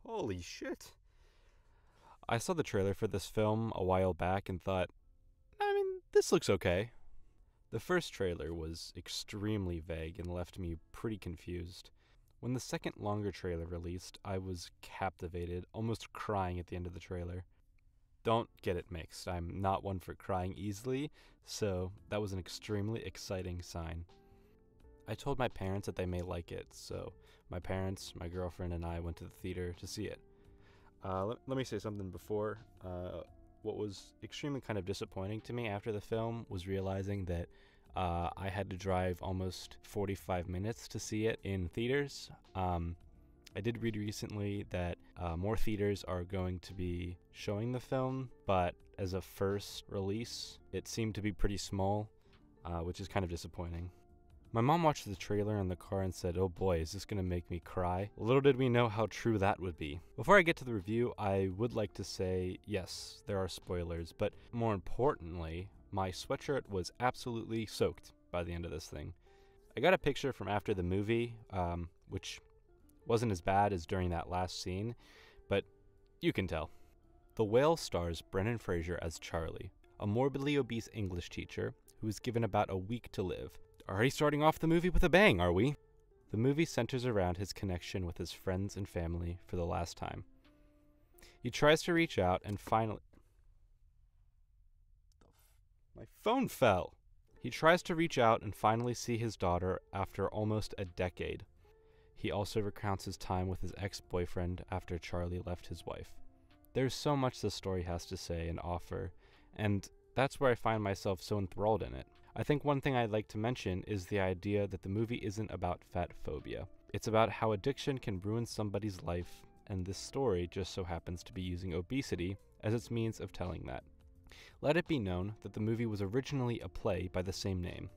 Holy shit. I saw the trailer for this film a while back and thought, this looks okay. The first trailer was extremely vague and left me pretty confused. When the second longer trailer released, I was captivated, almost crying at the end of the trailer. Don't get it mixed. I'm not one for crying easily, so that was an extremely exciting sign. I told my parents that they may like it, so my parents, my girlfriend, and I went to the theater to see it. Let me say something before. What was extremely kind of disappointing to me after the film was realizing that I had to drive almost 45 minutes to see it in theaters. I did read recently that more theaters are going to be showing the film, but as a first release, it seemed to be pretty small, which is kind of disappointing. My mom watched the trailer in the car and said, "Oh boy, is this going to make me cry?" Little did we know how true that would be. Before I get to the review, I would like to say, yes, there are spoilers, but more importantly, my sweatshirt was absolutely soaked by the end of this thing. I got a picture from after the movie, which wasn't as bad as during that last scene, but you can tell. The Whale stars Brendan Frasier as Charlie, a morbidly obese English teacher who is given about a week to live. Already starting off the movie with a bang, are we? The movie centers around his connection with his friends and family for the last time. He tries to reach out and finally... My phone fell! He tries to reach out and finally see his daughter after almost a decade. He also recounts his time with his ex-boyfriend after Charlie left his wife. There's so much the story has to say and offer, and that's where I find myself so enthralled in it. I think one thing I'd like to mention is the idea that the movie isn't about fat phobia. It's about how addiction can ruin somebody's life, and this story just so happens to be using obesity as its means of telling that. Let it be known that the movie was originally a play by the same name.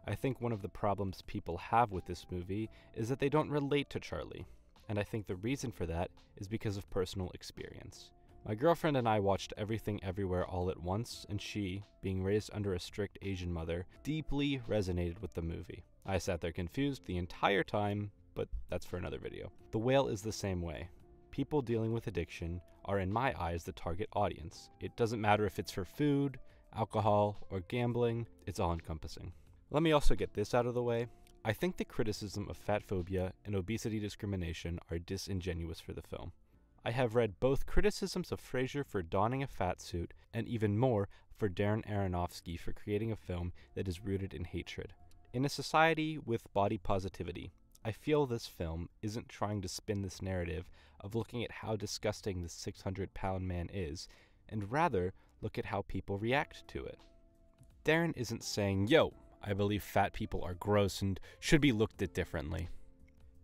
I think one of the problems people have with this movie is that they don't relate to Charlie, and I think the reason for that is because of personal experience. My girlfriend and I watched Everything Everywhere All at Once, and she, being raised under a strict Asian mother, deeply resonated with the movie. I sat there confused the entire time, but that's for another video. The Whale is the same way. People dealing with addiction are, in my eyes, the target audience. It doesn't matter if it's for food, alcohol, or gambling, it's all-encompassing. Let me also get this out of the way. I think the criticism of fat phobia and obesity discrimination are disingenuous for the film. I have read both criticisms of Frasier for donning a fat suit and even more for Darren Aronofsky for creating a film that is rooted in hatred. In a society with body positivity, I feel this film isn't trying to spin this narrative of looking at how disgusting this 600-pound man is, and rather look at how people react to it. Darren isn't saying, "Yo, I believe fat people are gross and should be looked at differently."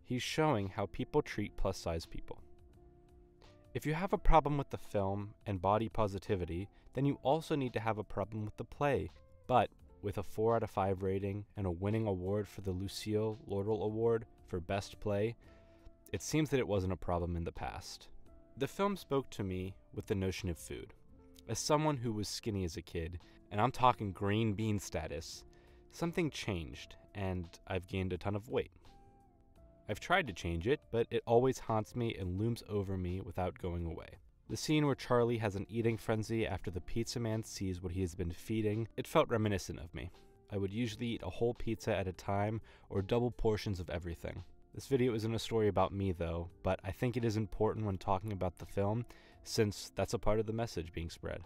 He's showing how people treat plus-size people. If you have a problem with the film and body positivity, then you also need to have a problem with the play. But with a 4 out of 5 rating and a winning award for the Lucille Lortel Award for Best Play, it seems that it wasn't a problem in the past. The film spoke to me with the notion of food. As someone who was skinny as a kid, and I'm talking green bean status, something changed, and I've gained a ton of weight. I've tried to change it, but it always haunts me and looms over me without going away. The scene where Charlie has an eating frenzy after the pizza man sees what he has been feeding, it felt reminiscent of me. I would usually eat a whole pizza at a time or double portions of everything. This video isn't a story about me though, but I think it is important when talking about the film since that's a part of the message being spread.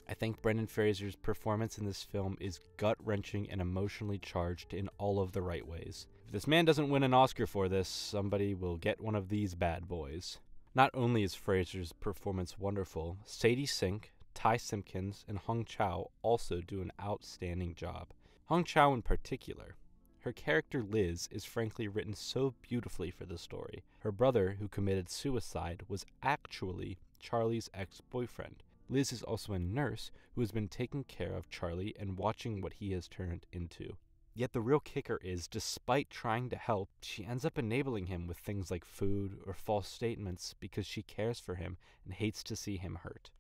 I think Brendan Frasier's performance in this film is gut-wrenching and emotionally charged in all of the right ways. If this man doesn't win an Oscar for this, somebody will get one of these bad boys. Not only is Frasier's performance wonderful, Sadie Sink, Ty Simpkins, and Hong Chau also do an outstanding job. Hong Chau in particular. Her character Liz is frankly written so beautifully for the story. Her brother, who committed suicide, was actually Charlie's ex-boyfriend. Liz is also a nurse who has been taking care of Charlie and watching what he has turned into. Yet the real kicker is, despite trying to help, she ends up enabling him with things like food or false statements because she cares for him and hates to see him hurt.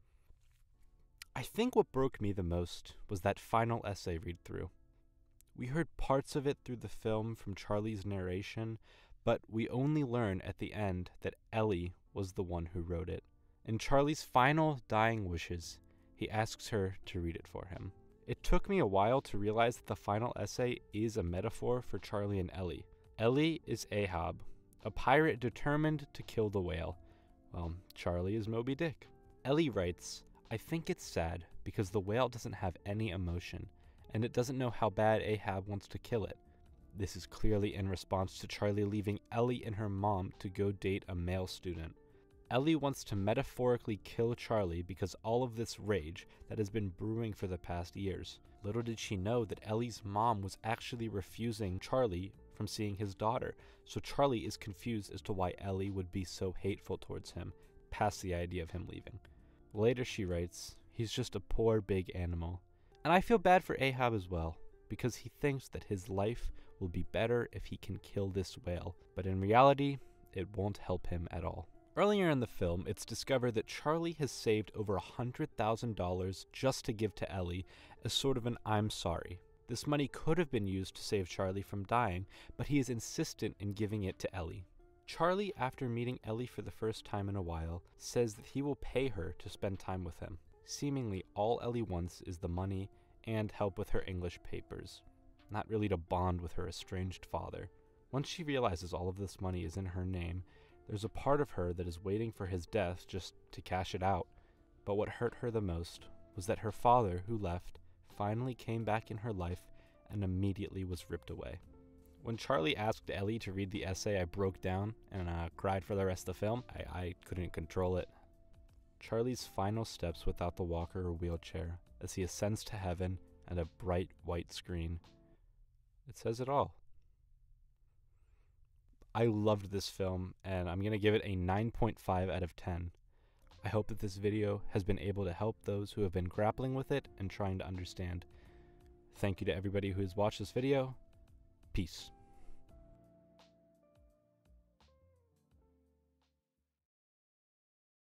I think what broke me the most was that final essay read-through. We heard parts of it through the film from Charlie's narration, but we only learn at the end that Ellie was the one who wrote it. In Charlie's final dying wishes, he asks her to read it for him. It took me a while to realize that the final essay is a metaphor for Charlie and Ellie. Ellie is Ahab, a pirate determined to kill the whale, while Charlie is Moby Dick. Ellie writes, "I think it's sad because the whale doesn't have any emotion, and it doesn't know how bad Ahab wants to kill it." This is clearly in response to Charlie leaving Ellie and her mom to go date a male student. Ellie wants to metaphorically kill Charlie because all of this rage that has been brewing for the past years. Little did she know that Ellie's mom was actually refusing Charlie from seeing his daughter, so Charlie is confused as to why Ellie would be so hateful towards him, past the idea of him leaving. Later she writes, "He's just a poor big animal." And I feel bad for Ahab as well, because he thinks that his life will be better if he can kill this whale, but in reality, it won't help him at all. Earlier in the film, it's discovered that Charlie has saved over $100,000 just to give to Ellie as sort of an "I'm sorry." This money could have been used to save Charlie from dying, but he is insistent in giving it to Ellie. Charlie, after meeting Ellie for the first time in a while, says that he will pay her to spend time with him. Seemingly, all Ellie wants is the money and help with her English papers, not really to bond with her estranged father. Once she realizes all of this money is in her name, there's a part of her that is waiting for his death just to cash it out. But what hurt her the most was that her father, who left, finally came back in her life and immediately was ripped away. When Charlie asked Ellie to read the essay, I broke down and cried for the rest of the film. I couldn't control it. Charlie's final steps without the walker or wheelchair as he ascends to heaven and a bright white screen. It says it all. I loved this film, and I'm going to give it a 9.5 out of 10. I hope that this video has been able to help those who have been grappling with it and trying to understand. Thank you to everybody who has watched this video. Peace.